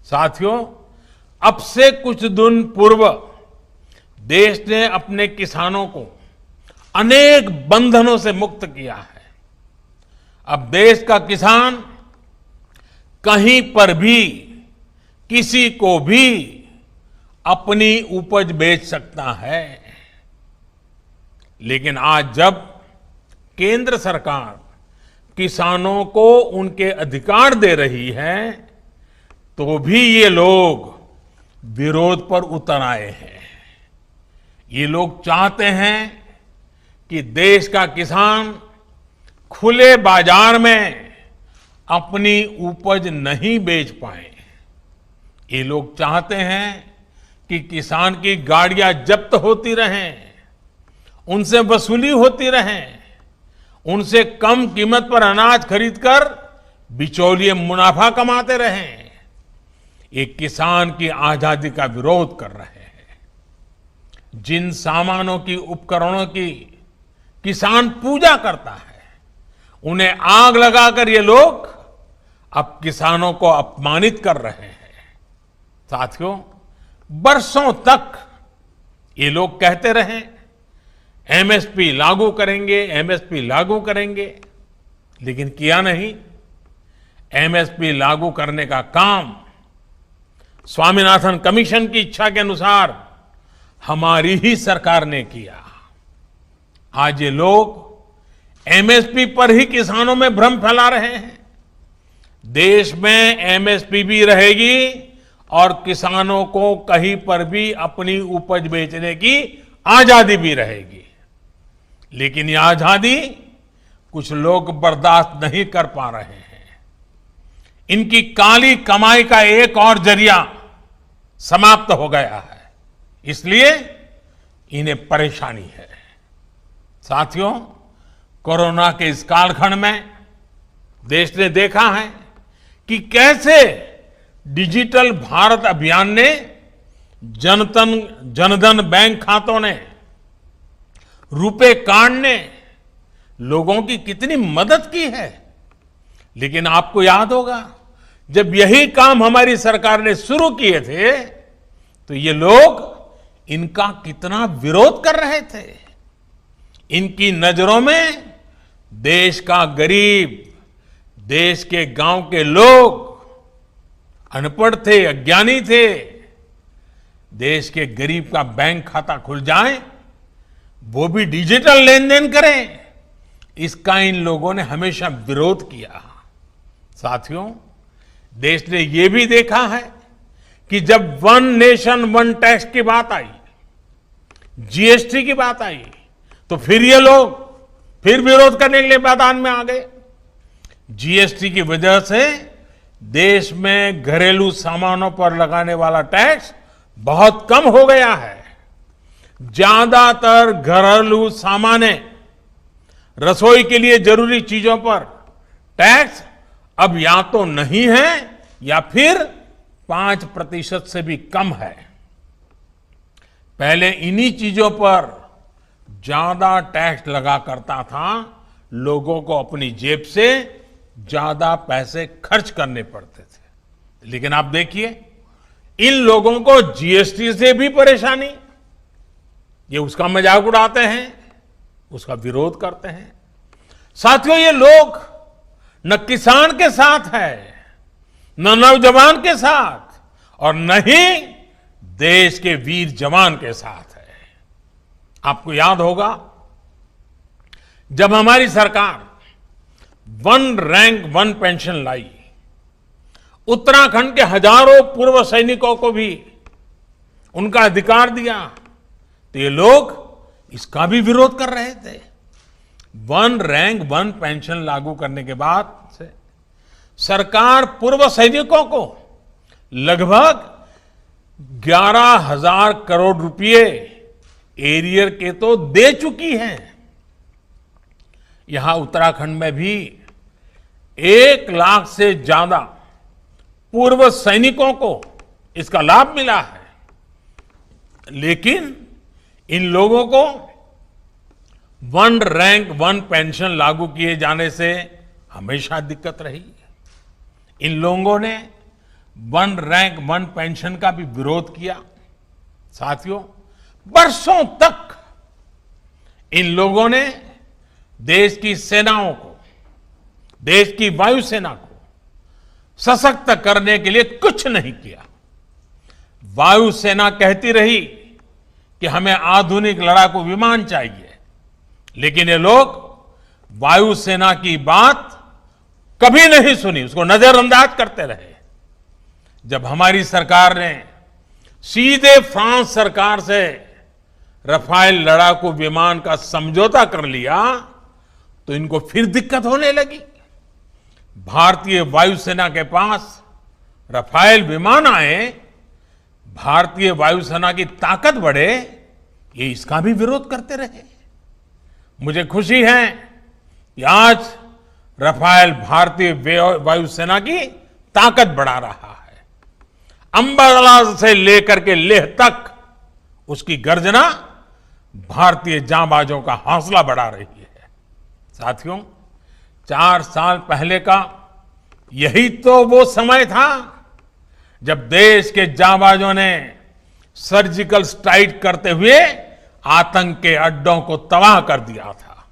साथियों, अब से कुछ दिन पूर्व देश ने अपने किसानों को अनेक बंधनों से मुक्त किया है। अब देश का किसान कहीं पर भी किसी को भी अपनी उपज बेच सकता है। लेकिन आज जब केंद्र सरकार किसानों को उनके अधिकार दे रही है, तो भी ये लोग विरोध पर उतर आए हैं। ये लोग चाहते हैं कि देश का किसान खुले बाजार में अपनी उपज नहीं बेच पाए। ये लोग चाहते हैं कि किसान की गाड़ियां जब्त होती रहें, उनसे वसूली होती रहे, उनसे कम कीमत पर अनाज खरीदकर बिचौलिए मुनाफा कमाते रहें। ये किसान की आजादी का विरोध कर रहे हैं। जिन सामानों की, उपकरणों की किसान पूजा करता है, उन्हें आग लगाकर ये लोग अब किसानों को अपमानित कर रहे हैं। साथियों, बरसों तक ये लोग कहते रहे एमएसपी लागू करेंगे, एमएसपी लागू करेंगे, लेकिन किया नहीं। एमएसपी लागू करने का काम स्वामीनाथन कमीशन की इच्छा के अनुसार हमारी ही सरकार ने किया। आज ये लोग एमएसपी पर ही किसानों में भ्रम फैला रहे हैं। देश में एमएसपी भी रहेगी और किसानों को कहीं पर भी अपनी उपज बेचने की आजादी भी रहेगी। लेकिन यह आजादी कुछ लोग बर्दाश्त नहीं कर पा रहे हैं। इनकी काली कमाई का एक और जरिया समाप्त हो गया है, इसलिए इन्हें परेशानी है। साथियों, कोरोना के इस कालखंड में देश ने देखा है कि कैसे डिजिटल भारत अभियान ने जनधन बैंक खातों ने, रुपे कार्ड ने लोगों की कितनी मदद की है। लेकिन आपको याद होगा, जब यही काम हमारी सरकार ने शुरू किए थे, तो ये लोग इनका कितना विरोध कर रहे थे। इनकी नजरों में देश का गरीब, देश के गांव के लोग अनपढ़ थे, अज्ञानी थे। देश के गरीब का बैंक खाता खुल जाए, वो भी डिजिटल लेन देन करें, इसका इन लोगों ने हमेशा विरोध किया। साथियों, देश ने यह भी देखा है कि जब वन नेशन वन टैक्स की बात आई, जीएसटी की बात आई, तो फिर ये लोग फिर विरोध करने के लिए मैदान में आ गए। जीएसटी की वजह से देश में घरेलू सामानों पर लगाने वाला टैक्स बहुत कम हो गया है। ज्यादातर घरेलू सामान, रसोई के लिए जरूरी चीजों पर टैक्स अब या तो नहीं है या फिर 5% से भी कम है। पहले इन्हीं चीजों पर ज्यादा टैक्स लगा करता था, लोगों को अपनी जेब से ज्यादा पैसे खर्च करने पड़ते थे। लेकिन आप देखिए, इन लोगों को जीएसटी से भी परेशानी, ये उसका मजाक उड़ाते हैं, उसका विरोध करते हैं। साथियों, ये लोग न किसान के साथ है, न नौजवान के साथ, और न ही देश के वीर जवान के साथ है। आपको याद होगा, जब हमारी सरकार वन रैंक वन पेंशन लाई, उत्तराखंड के हजारों पूर्व सैनिकों को भी उनका अधिकार दिया, तो ये लोग इसका भी विरोध कर रहे थे। वन रैंक वन पेंशन लागू करने के बाद से सरकार पूर्व सैनिकों को लगभग 11,000 करोड़ रुपए एरियर के तो दे चुकी है। यहां उत्तराखंड में भी 1 लाख से ज्यादा पूर्व सैनिकों को इसका लाभ मिला है। लेकिन इन लोगों को वन रैंक वन पेंशन लागू किए जाने से हमेशा दिक्कत रही। इन लोगों ने वन रैंक वन पेंशन का भी विरोध किया। साथियों, बरसों तक इन लोगों ने देश की सेनाओं को, देश की वायुसेना को सशक्त करने के लिए कुछ नहीं किया। वायुसेना कहती रही कि हमें आधुनिक लड़ाकू विमान चाहिए, लेकिन ये लोग वायुसेना की बात कभी नहीं सुनी, उसको नजरअंदाज करते रहे। जब हमारी सरकार ने सीधे फ्रांस सरकार से रफाल लड़ाकू विमान का समझौता कर लिया तो इनको फिर दिक्कत होने लगी। भारतीय वायुसेना के पास रफाल विमान आए, भारतीय वायुसेना की ताकत बढ़े, ये इसका भी विरोध करते रहे। मुझे खुशी है कि आज रफाल भारतीय वायुसेना की ताकत बढ़ा रहा है। अंबाला से लेकर के लेह तक उसकी गर्जना भारतीय जांबाजों का हौसला बढ़ा रही है। साथियों, 4 साल पहले का यही तो वो समय था जब देश के जांबाजों ने सर्जिकल स्ट्राइक करते हुए आतंक के अड्डों को तबाह कर दिया था।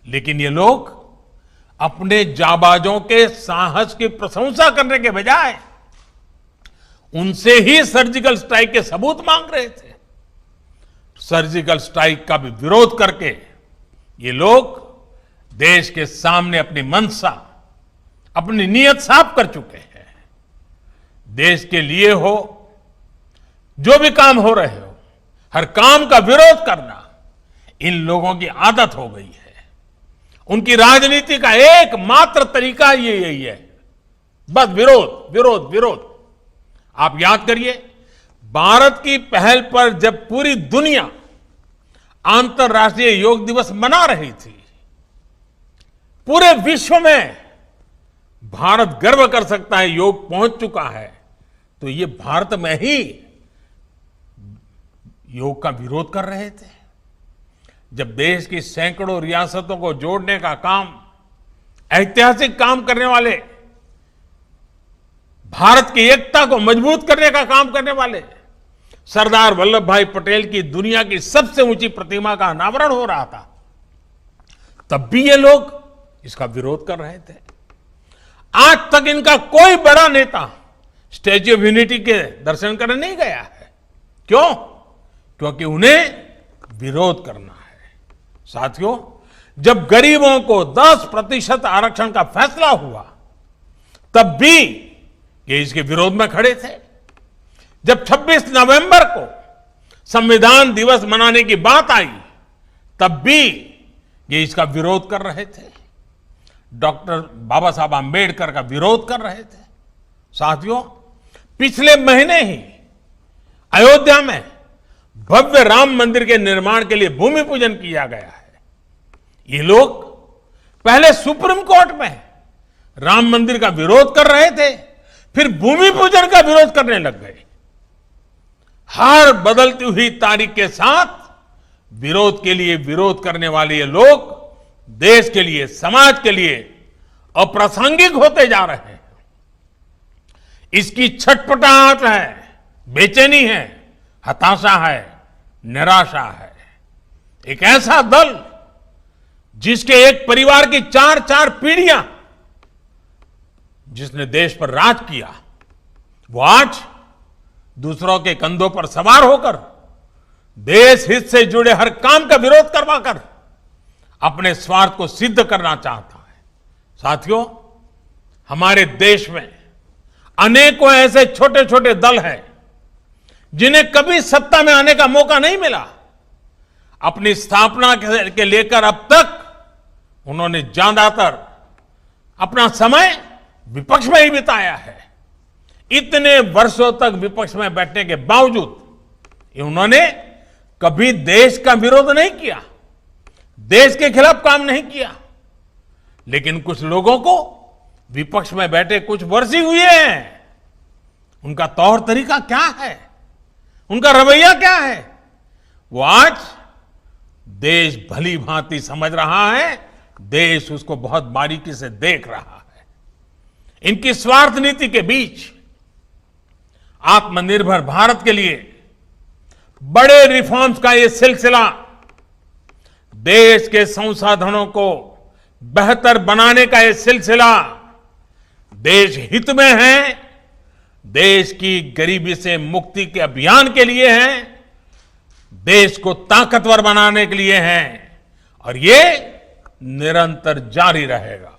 लेकिन ये लोग अपने जांबाजों के साहस की प्रशंसा करने के बजाय उनसे ही सर्जिकल स्ट्राइक के सबूत मांग रहे थे। सर्जिकल स्ट्राइक का भी विरोध करके ये लोग देश के सामने अपनी मंशा, अपनी नीयत साफ कर चुके हैं। देश के लिए हो, जो भी काम हो रहे हो, हर काम का विरोध करना इन लोगों की आदत हो गई है। उनकी राजनीति का एकमात्र तरीका ये यही है, बस विरोध विरोध विरोध। आप याद करिए, भारत की पहल पर जब पूरी दुनिया अंतर्राष्ट्रीय योग दिवस मना रही थी, पूरे विश्व में भारत गर्व कर सकता है योग पहुंच चुका है, तो ये भारत में ही योग का विरोध कर रहे थे। जब देश की सैकड़ों रियासतों को जोड़ने का काम, ऐतिहासिक काम करने वाले, भारत की एकता को मजबूत करने का काम करने वाले सरदार वल्लभ भाई पटेल की दुनिया की सबसे ऊंची प्रतिमा का अनावरण हो रहा था, तब भी ये लोग इसका विरोध कर रहे थे। आज तक इनका कोई बड़ा नेता स्टैच्यू ऑफ यूनिटी के दर्शन करने नहीं गया है। क्यों? क्योंकि उन्हें विरोध करना है। साथियों, जब गरीबों को 10% आरक्षण का फैसला हुआ, तब भी ये इसके विरोध में खड़े थे। जब 26 नवंबर को संविधान दिवस मनाने की बात आई, तब भी ये इसका विरोध कर रहे थे। डॉक्टर बाबा साहब आंबेडकर का विरोध कर रहे थे। साथियों, पिछले महीने ही अयोध्या में भव्य राम मंदिर के निर्माण के लिए भूमि पूजन किया गया है। ये लोग पहले सुप्रीम कोर्ट में राम मंदिर का विरोध कर रहे थे, फिर भूमि पूजन का विरोध करने लग गए। हर बदलती हुई तारीख के साथ विरोध के लिए विरोध करने वाले ये लोग देश के लिए, समाज के लिए अप्रासंगिक होते जा रहे हैं। इसकी छटपटाहट है, बेचैनी है, हताशा है, निराशा है। एक ऐसा दल जिसके एक परिवार की 4-4 पीढ़ियां जिसने देश पर राज किया, वो आज दूसरों के कंधों पर सवार होकर देश हित से जुड़े हर काम का विरोध करवाकर अपने स्वार्थ को सिद्ध करना चाहता है। साथियों, हमारे देश में अनेकों ऐसे छोटे छोटे दल हैं जिन्हें कभी सत्ता में आने का मौका नहीं मिला। अपनी स्थापना के लेकर अब तक उन्होंने ज्यादातर अपना समय विपक्ष में ही बिताया है। इतने वर्षों तक विपक्ष में बैठने के बावजूद उन्होंने कभी देश का विरोध नहीं किया, देश के खिलाफ काम नहीं किया। लेकिन कुछ लोगों को विपक्ष में बैठे कुछ वर्ष ही हुए हैं, उनका तौर तरीका क्या है, उनका रवैया क्या है, वो आज देश भली भांति समझ रहा है, देश उसको बहुत बारीकी से देख रहा है। इनकी स्वार्थ नीति के बीच आत्मनिर्भर भारत के लिए बड़े रिफॉर्म्स का ये सिलसिला देश के संसाधनों को बेहतर बनाने का ये सिलसिला देश हित में है, देश की गरीबी से मुक्ति के अभियान के लिए है, देश को ताकतवर बनाने के लिए है और ये निरंतर जारी रहेगा।